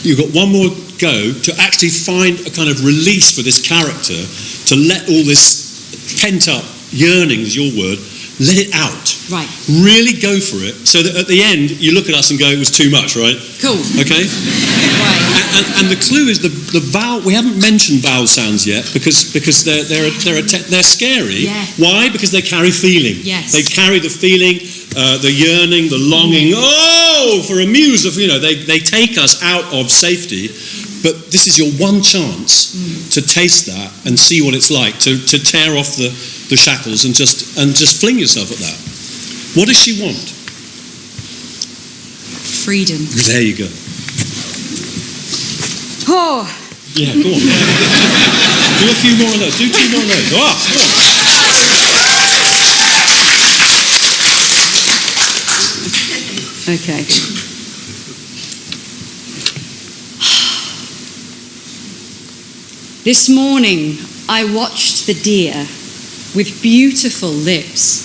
You've got one more go to actually find a kind of release for this character, to let all this pent-up yearning, is your word, let it out. Right. Really go for it, so that at the end, you look at us and go, it was too much, right? Cool. Okay? Right. And the clue is the vowel. We haven't mentioned vowel sounds yet because they're scary. Yeah. Why? Because they carry feeling. Yes. They carry the feeling, the yearning, the longing. Oh, for a muse of they take us out of safety. But this is your one chance to taste that and see what it's like to tear off the shackles and just fling yourself at that. What does she want? Freedom. There you go. Oh. Yeah, go on. Do a few more of those. Do 2 more of those. Go on. Okay. This morning, I watched the deer with beautiful lips,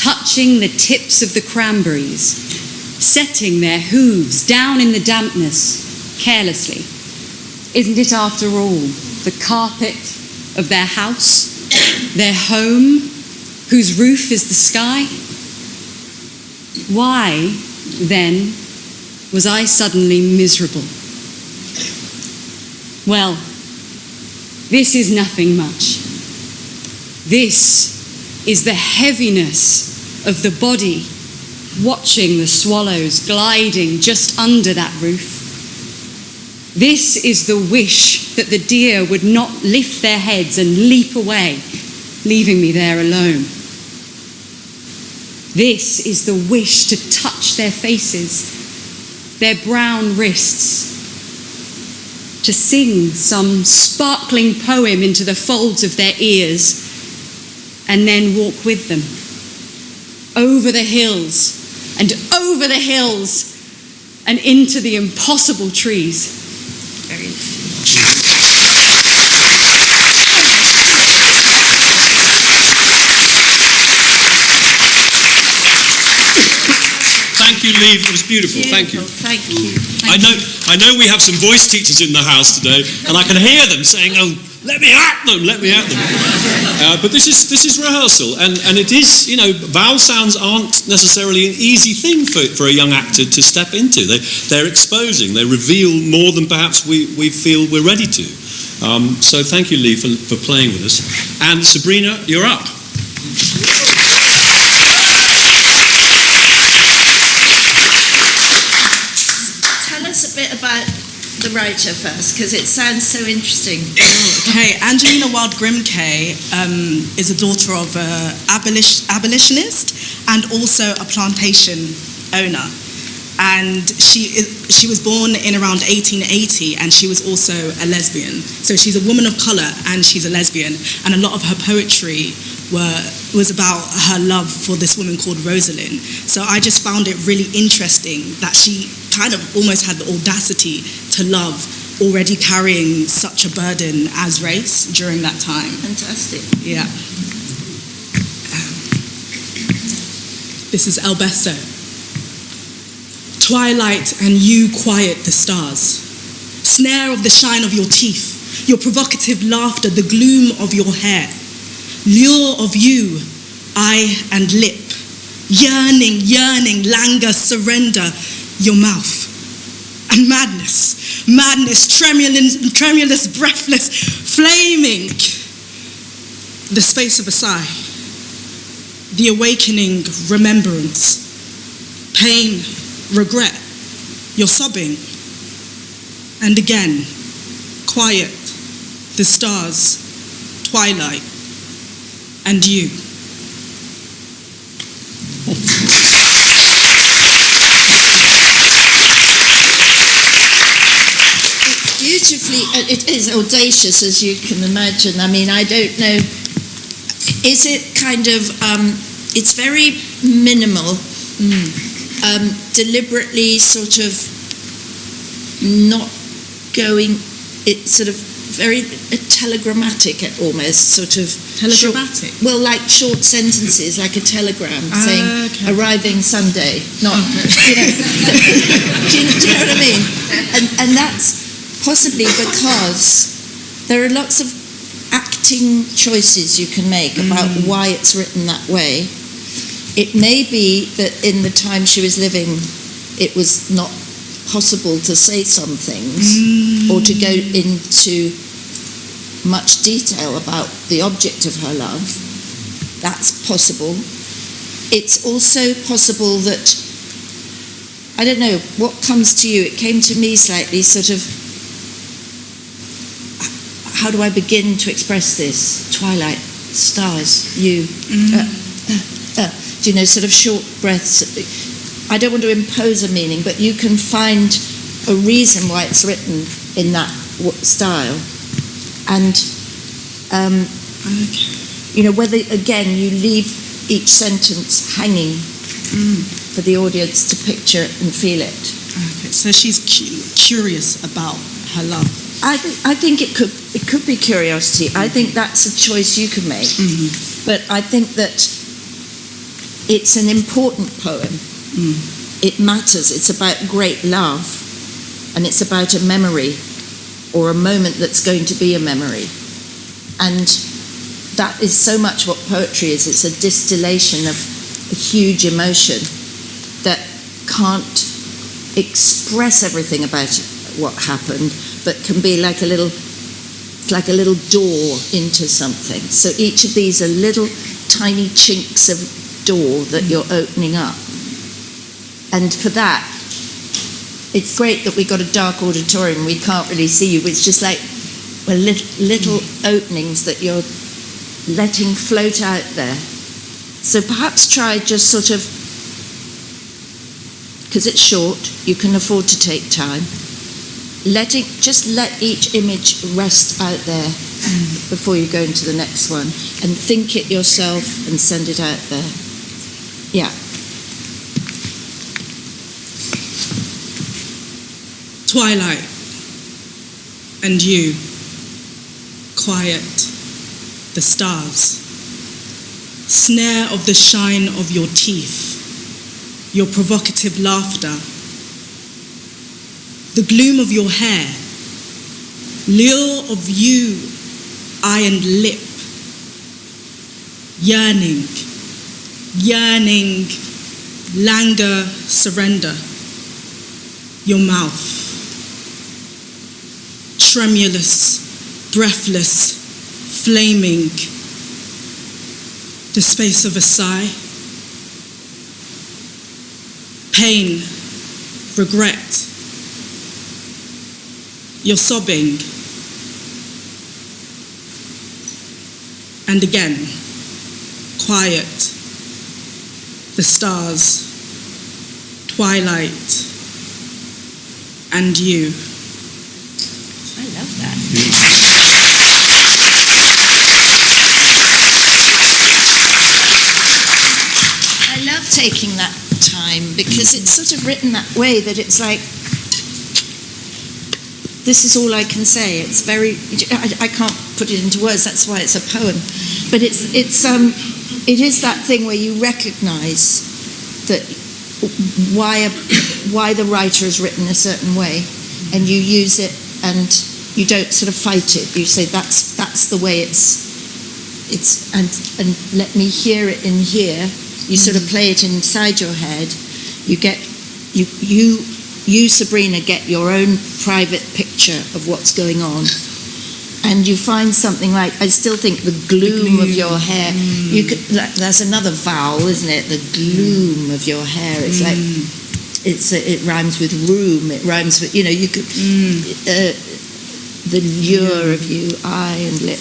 touching the tips of the cranberries, setting their hooves down in the dampness carelessly. Isn't it, after all, the carpet of their house, their home, whose roof is the sky? Why, then, was I suddenly miserable? Well, this is nothing much. This is the heaviness of the body, watching the swallows gliding just under that roof. This is the wish that the deer would not lift their heads and leap away, leaving me there alone. This is the wish to touch their faces, their brown wrists, to sing some sparkling poem into the folds of their ears, and then walk with them over the hills and over the hills and into the impossible trees. Very interesting. Thank you, Liv. It was beautiful. Thank you. Thank you. I know we have some voice teachers in the house today, and I can hear them saying, "Oh, let me at them, let me at them." But this is rehearsal, and it is, vowel sounds aren't necessarily an easy thing for a young actor to step into. They're exposing, they reveal more than perhaps we feel we're ready to. So thank you, Liv, for playing with us. And Sabrena, you're up. Tell us a bit about the the writer first, because it sounds so interesting. Okay, Angelina Wild Grimke is a daughter of an abolitionist and also a plantation owner. And she was born in around 1880, and she was also a lesbian. So she's a woman of colour and she's a lesbian. And a lot of her poetry was about her love for this woman called Rosalind. So I just found it really interesting that she kind of almost had the audacity to love, already carrying such a burden as race during that time. Fantastic. Yeah. This is El Besto. Twilight and you quiet the stars. Snare of the shine of your teeth, your provocative laughter, the gloom of your hair. Lure of you, eye and lip. Yearning, languor, surrender, your mouth. And madness, tremulous, breathless, flaming. The space of a sigh. The awakening remembrance. Pain, regret, you're sobbing. And again, quiet, the stars, twilight, and you. Beautifully, it is audacious, as you can imagine. I mean, I don't know, is it kind of, it's very minimal, deliberately sort of not going, it's sort of very telegrammatic almost, sort of. Telegrammatic? Well, like short sentences, like a telegram saying, okay. arriving Sunday, not, you know, do you know what I mean? And that's possibly because there are lots of acting choices you can make about why it's written that way. It may be that in the time she was living, it was not possible to say some things or to go into much detail about the object of her love. That's possible. It's also possible that, I don't know, what comes to you? It came to me slightly sort of, how do I begin to express this? Twilight, stars, you. You know, sort of short breaths. I don't want to impose a meaning, but you can find a reason why it's written in that style. And, you know, whether, again, you leave each sentence hanging for the audience to picture it and feel it. Okay, so she's curious about her love. I think it could be curiosity. I think that's a choice you can make. But I think that it's an important poem. It matters. It's about great love, and it's about a memory or a moment that's going to be a memory. And that is so much what poetry is. It's a distillation of a huge emotion that can't express everything about what happened, but can be like a little door into something. So each of these are little tiny chinks of door that you're opening up. And for that, it's great that we got a dark auditorium, we can't really see you, it's just like, well, little openings that you're letting float out there. So perhaps try just sort of, because it's short, you can afford to take time, let each image rest out there before you go into the next one, and think it yourself and send it out there. Yeah. Twilight and you, quiet, the stars, snare of the shine of your teeth, your provocative laughter, the gloom of your hair, lure of you, eye and lip, yearning, languor, surrender, your mouth, tremulous, breathless, flaming, the space of a sigh, pain, regret, You're sobbing. And again, quiet, the stars, twilight, and you. I love that. I love taking that time because it's sort of written that way that it's like, this is all I can say. It's very, I can't put it into words, that's why it's a poem. But it is that thing where you recognise that why the writer has written a certain way, and you use it and you don't sort of fight it. You say that's the way it's and let me hear it in here. You sort of play it inside your head. You get you Sabrena get your own private picture of what's going on, and you find something like, I still think the gloom of your hair. You could, that's another vowel, isn't it? The gloom of your hair. It's like it rhymes with room. It rhymes with, you could the lure of you, eye and lip,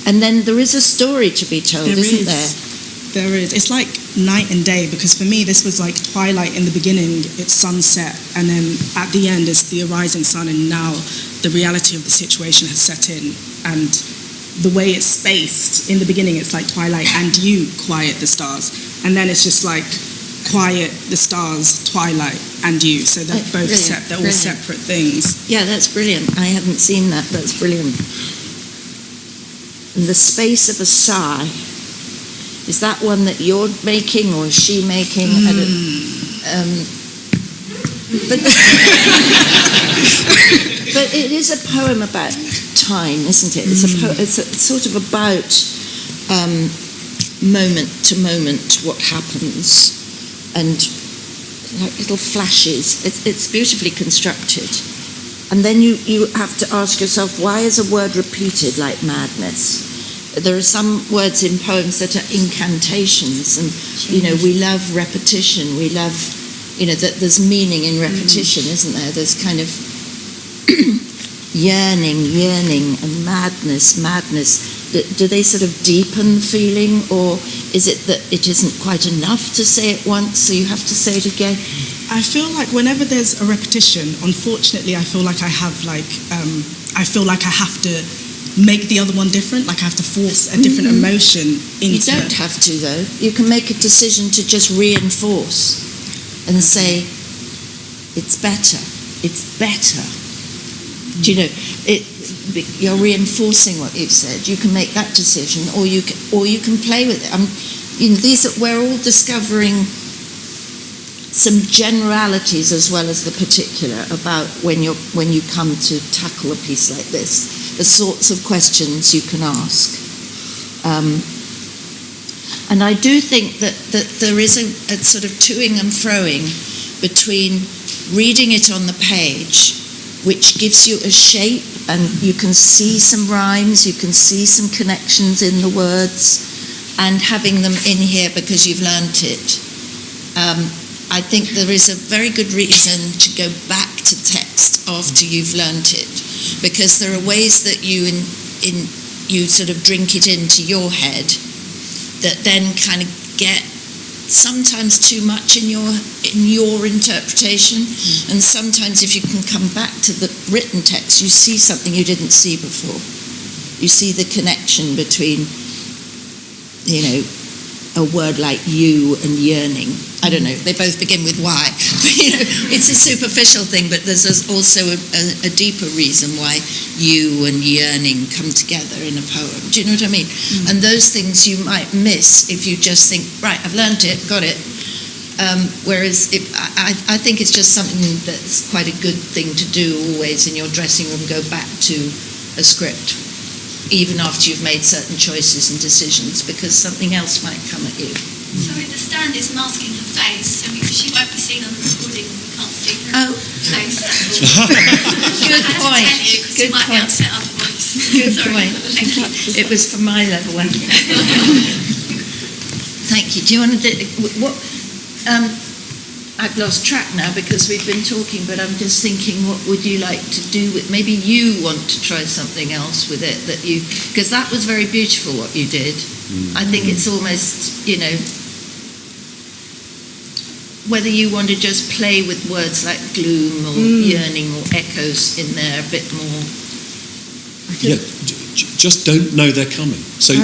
and then there is a story to be told, isn't there? There is. It's like night and day, because for me this was like twilight in the beginning, it's sunset, and then at the end it's the rising sun, and now the reality of the situation has set in. And the way it's spaced, in the beginning it's like twilight and you, quiet, the stars, and then it's just like quiet, the stars, twilight and you. So they're both they're all separate things. Yeah, that's brilliant. I hadn't seen that. That's brilliant. And the space of a sigh, is that one that you're making or is she making? But it is a poem about time, isn't it? It's sort of about moment to moment what happens, and like little flashes. It's beautifully constructed. And then you have to ask yourself, why is a word repeated like madness? There are some words in poems that are incantations, and we love repetition. We love, that there's meaning in repetition, isn't there? There's kind of yearning, and madness. Do they sort of deepen the feeling, or is it that it isn't quite enough to say it once, so you have to say it again? I feel like whenever there's a repetition, unfortunately, I feel like I have to make the other one different, like I have to force a different emotion into. You don't have to, though. You can make a decision to just reinforce and say, it's better. Do you know, you're reinforcing what you've said. You can make that decision, or you can play with it. We're all discovering some generalities as well as the particular about when you come to tackle a piece like this, the sorts of questions you can ask. And I do think that there is a sort of toing and froing between reading it on the page, which gives you a shape, and you can see some rhymes, you can see some connections in the words, and having them in here because you've learnt it. I think there is a very good reason to go back to text after you've learnt it, because there are ways that you sort of drink it into your head that then kind of get sometimes too much in your interpretation, and sometimes if you can come back to the written text, you see something you didn't see before. You see the connection between, a word like you and yearning. I don't know, they both begin with Y. It's a superficial thing, but there's also a deeper reason why you and yearning come together in a poem. Do you know what I mean? And those things you might miss if you just think, right, I've learnt it, got it. Whereas I think it's just something that's quite a good thing to do always in your dressing room, go back to a script, even after you've made certain choices and decisions, because something else might come at you. So in the stand is masking her face, so she won't be seen on the recording, we can't see her face. Good point. I had to tell you, because you might be upset otherwise. Good Sorry. point. Thank you. It was for my level. Thank you. Do you want to do what? I've lost track now because we've been talking, but I'm just thinking, what would you like to do with, maybe you want to try something else with it that you, because that was very beautiful what you did. I think it's almost, you know, whether you want to just play with words like gloom or yearning or echoes in there a bit more. Yeah, just don't know they're coming. So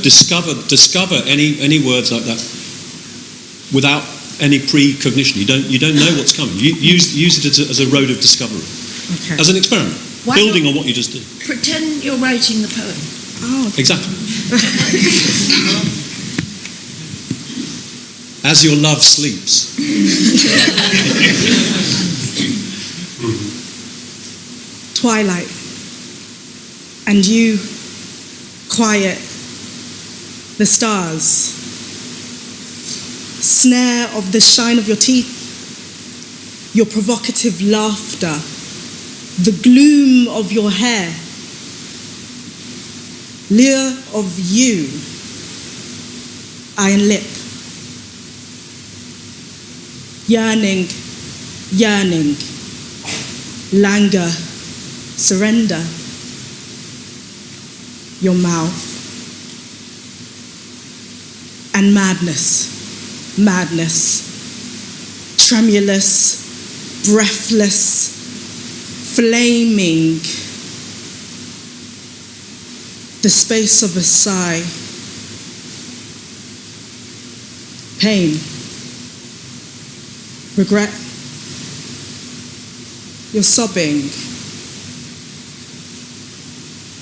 discover any words like that without any precognition. You don't know what's coming. Use it as a road of discovery, as an experiment, building on what you just did. Pretend you're writing the poem. Oh, Exactly. As your love sleeps. twilight, and you quiet the stars. Snare of the shine of your teeth, your provocative laughter, the gloom of your hair, lure of you, iron lip, yearning, yearning, languor, surrender, your mouth, and madness. Madness, tremulous, breathless, flaming, the space of a sigh, pain, regret, you're sobbing,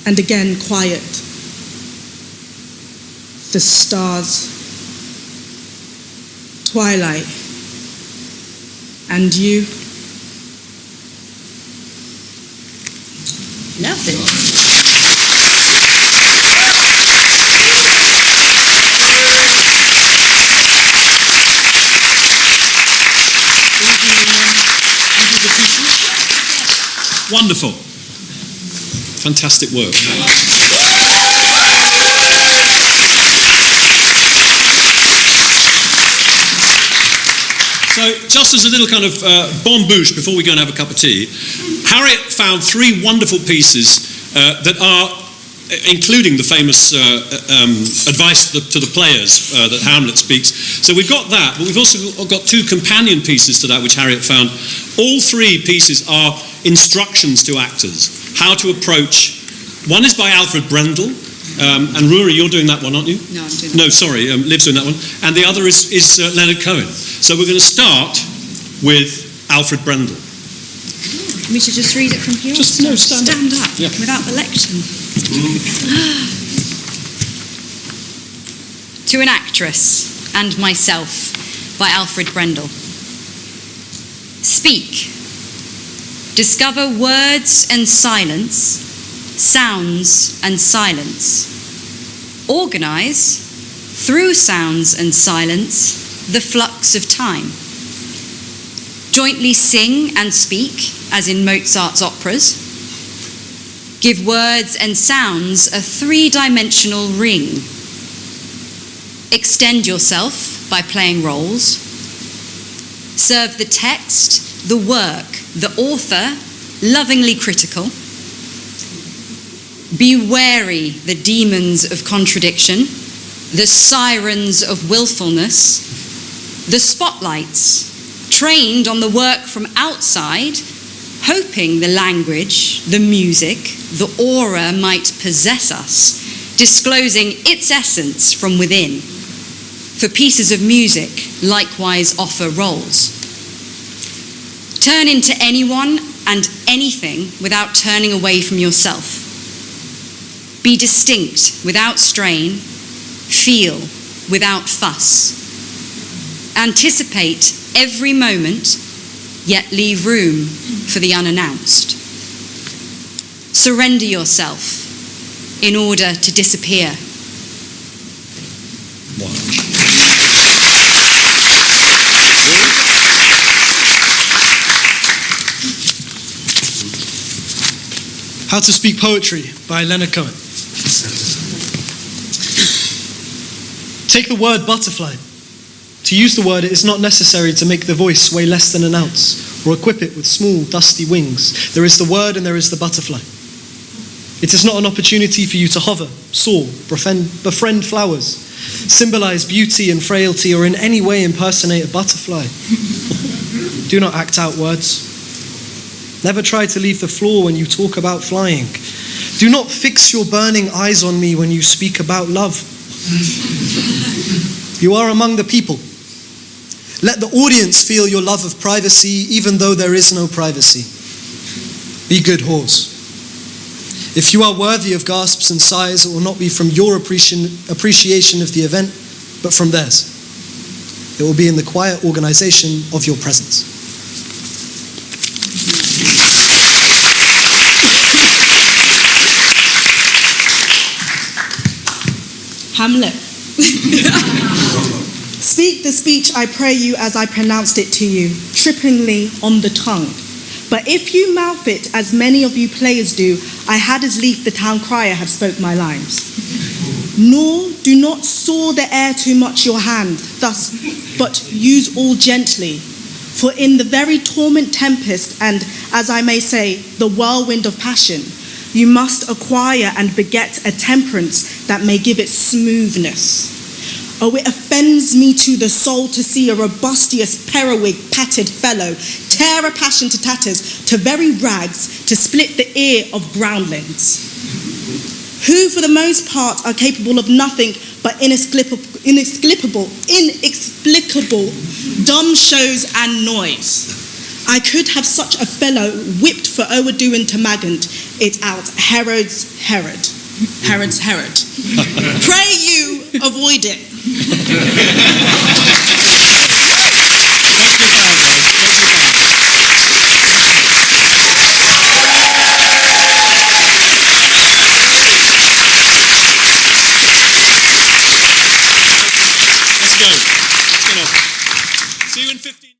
and again quiet, the stars, twilight, and you. Nothing. Wonderful. Fantastic work. So, just as a little kind of bon bouche before we go and have a cup of tea, Harriet found 3 wonderful pieces that are, including the famous advice to the players that Hamlet speaks. So we've got that, but we've also got 2 companion pieces to that which Harriet found. All 3 pieces are instructions to actors, how to approach. One is by Alfred Brendel, and Ruari, you're doing that one, aren't you? No, I'm doing that. No, sorry, Liv's doing that one. And the other is Leonard Cohen. So we're going to start with Alfred Brendel. We should just read it from here. Just stand up Yeah. without the lectern. To an Actress and Myself by Alfred Brendel. Speak. Discover words and silence, sounds and silence. Organize, through sounds and silence, the flux of time. Jointly sing and speak, as in Mozart's operas. Give words and sounds a 3-dimensional ring. Extend yourself by playing roles. Serve the text, the work, the author, lovingly critical. Be wary the demons of contradiction, the sirens of willfulness, the spotlights, trained on the work from outside, hoping the language, the music, the aura might possess us, disclosing its essence from within. For pieces of music likewise offer roles. Turn into anyone and anything without turning away from yourself. Be distinct without strain, feel without fuss. Anticipate every moment, yet leave room for the unannounced. Surrender yourself in order to disappear. Wow. How to Speak Poetry by Leonard Cohen. Take the word butterfly. To use the word, it is not necessary to make the voice weigh less than an ounce or equip it with small, dusty wings. There is the word and there is the butterfly. It is not an opportunity for you to hover, soar, befriend flowers, symbolize beauty and frailty, or in any way impersonate a butterfly. Do not act out words. Never try to leave the floor when you talk about flying. Do not fix your burning eyes on me when you speak about love. You are among the people. Let the audience feel your love of privacy, even though there is no privacy. Be good whores. If you are worthy of gasps and sighs, it will not be from your appreciation of the event, but from theirs. It will be in the quiet organization of your presence. Hamlet. Speak the speech, I pray you, as I pronounced it to you, trippingly on the tongue. But if you mouth it, as many of you players do, I had as lief the town crier had spoke my lines. Nor do not soar the air too much your hand, thus, but use all gently. For in the very torment tempest, and, as I may say, the whirlwind of passion, you must acquire and beget a temperance that may give it smoothness. Oh, it offends me to the soul to see a robustious, periwig, patted fellow tear a passion to tatters, to very rags, to split the ear of groundlings, who for the most part are capable of nothing but inexplicable, dumb shows and noise. I could have such a fellow whipped for overdoing to Magant it out, Herod's Herod. Pray you avoid it. Let's go. See you in 15.